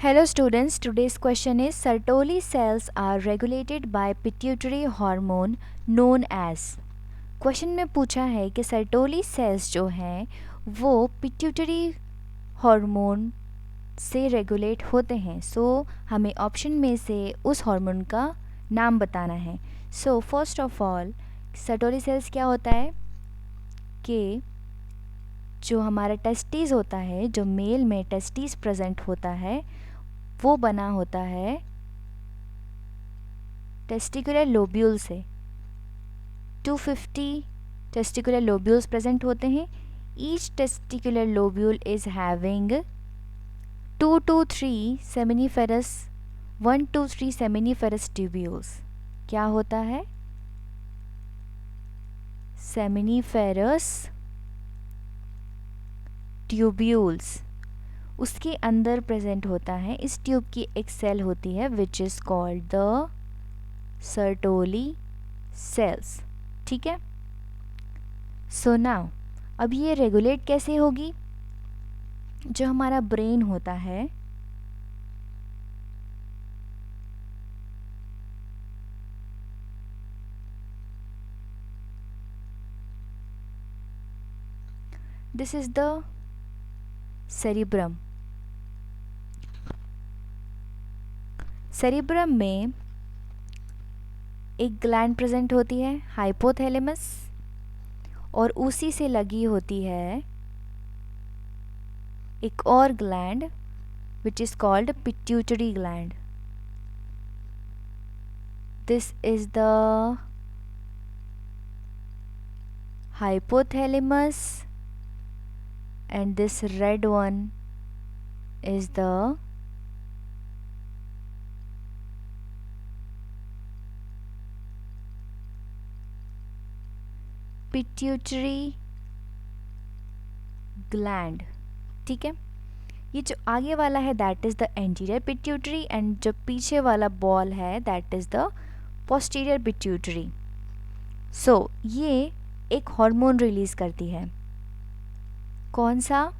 Hello students, today's question is Sertoli cells are regulated by pituitary hormone known as। Question में पूछा है कि Sertoli cells जो हैं वो पिट्यूटरी हार्मोन से रेगुलेट होते हैं। हमें ऑप्शन में से उस हार्मोन का नाम बताना है। First of all Sertoli cells क्या होता है कि जो हमारा टेस्टिस होता है, जो मेल में टेस्टिस प्रेजेंट होता है, वो बना होता है टेस्टिकुलर लोब्यूल से। 250 टेस्टिकुलर लोब्यूल्स प्रेजेंट होते हैं। Each testicular lobule is having 2 to 3 seminiferous 1 to 3 seminiferous tubules. क्या होता है? सेमिनिफेरस ट्यूब्यूल्स उसके अंदर प्रेजेंट होता है। इस ट्यूब की एक सेल होती है which is called the Sertoli cells. ठीक है। नाउ अब ये रेगुलेट कैसे होगी? जो हमारा ब्रेन होता है, this is the cerebrum. Cerebrum में एक ग्लैंड प्रेजेंट होती है हाइपोथैलेमस, और उसी से लगी होती है एक और gland which is called pituitary gland. This is the hypothalamus and this red one is the pituitary gland। ठीक है। ये जो आगे वाला है that is the anterior pituitary, and जो पीछे वाला बॉल है that is the posterior pituitary. ये एक हार्मोन रिलीज़ करती है। कौन सा?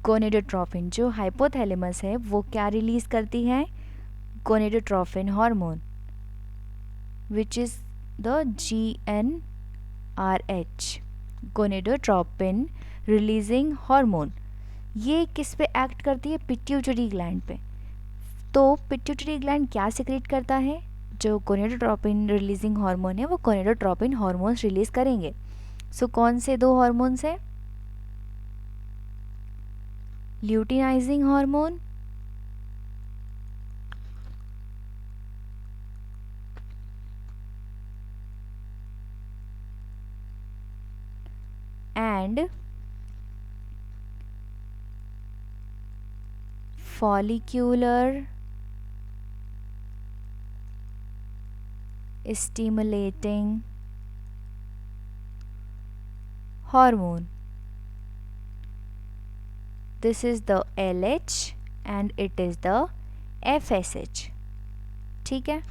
गोनेडोट्रोपिन। जो हाइपोथैलेमस है वो क्या रिलीज़ करती है? Gonadotropin hormone which is the GnRH, gonadotropin releasing hormone. ये किस पे एक्ट करती है? पिट्यूटरी ग्लैंड पे। तो पिट्यूटरी ग्लैंड क्या सिक्रेट करता है? जो गोनेडोट्रोपिन रिलीजिंग हार्मोन है वो गोनेडोट्रोपिन हार्मोन्स रिलीज़ करेंगे। कौन से दो हार्मोन्स हैं? Luteinizing hormone and follicular stimulating hormone। This is the LH and it is the FSH। ठीक है।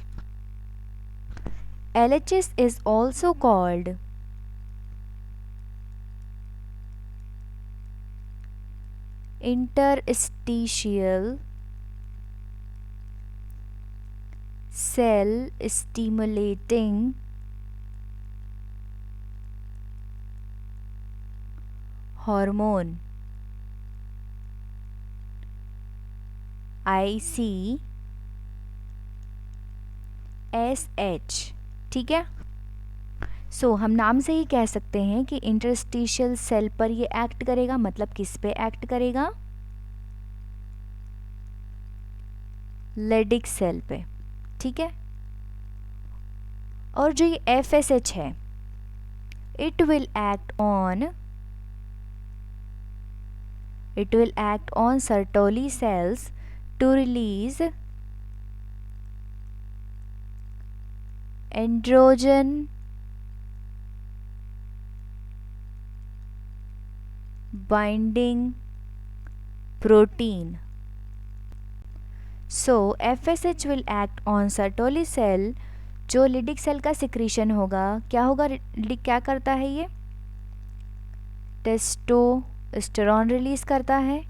LHS is also called interstitial cell stimulating hormone ICSH। ठीक है। हम नाम से ही कह सकते हैं कि इंटरस्टिशियल सेल पर ये एक्ट करेगा। मतलब किस पे एक्ट करेगा? लेडिक सेल पे। ठीक है। और जो ये FSH है it will act on Sertoli cells to release androgen binding protein। FSH will act on Sertoli cell। जो लिडिक सेल का सिक्रीशन होगा, क्या होगा? लिडिक क्या करता है? ये टेस्टोस्टेरोन रिलीज करता है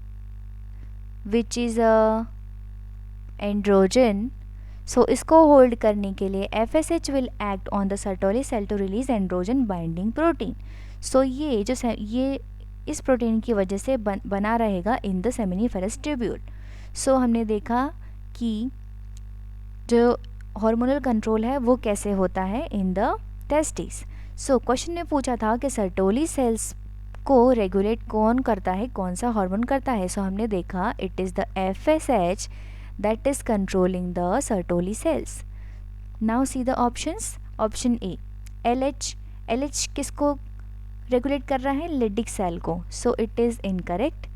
विच इज़ अ एंड्रोजन, सो इसको होल्ड करने के लिए FSH will act on the Sertoli cell to release androgen binding protein. So ये इस प्रोटीन की वजह से बना रहेगा in the seminiferous tubule. So हमने देखा कि जो हार्मोनल कंट्रोल है वो कैसे होता है in the testis. So question में पूछा था कि सर्टोली सेल्स को रेगुलेट कौन करता है, कौन सा हार्मोन करता है। सो हमने देखा it is the FSH that is controlling the Sertoli cells. Now see the options. Option A LH किसको रेगुलेट कर रहा है, लिडिक सेल को, so it is incorrect.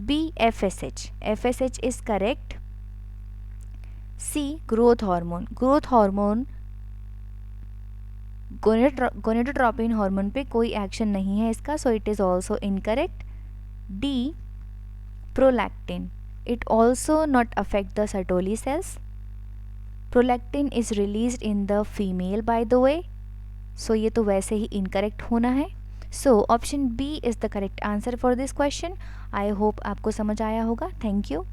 B FSH is correct. C growth hormone gonadotropin hormone पे कोई action नहीं है इसका, so it is also incorrect. D prolactin, it also not affect the Sertoli cells. Prolactin is released in the female by the way, so ये तो वैसे ही incorrect होना है। So option B is the correct answer for this question. I hope आपको समझ आया होगा। Thank you.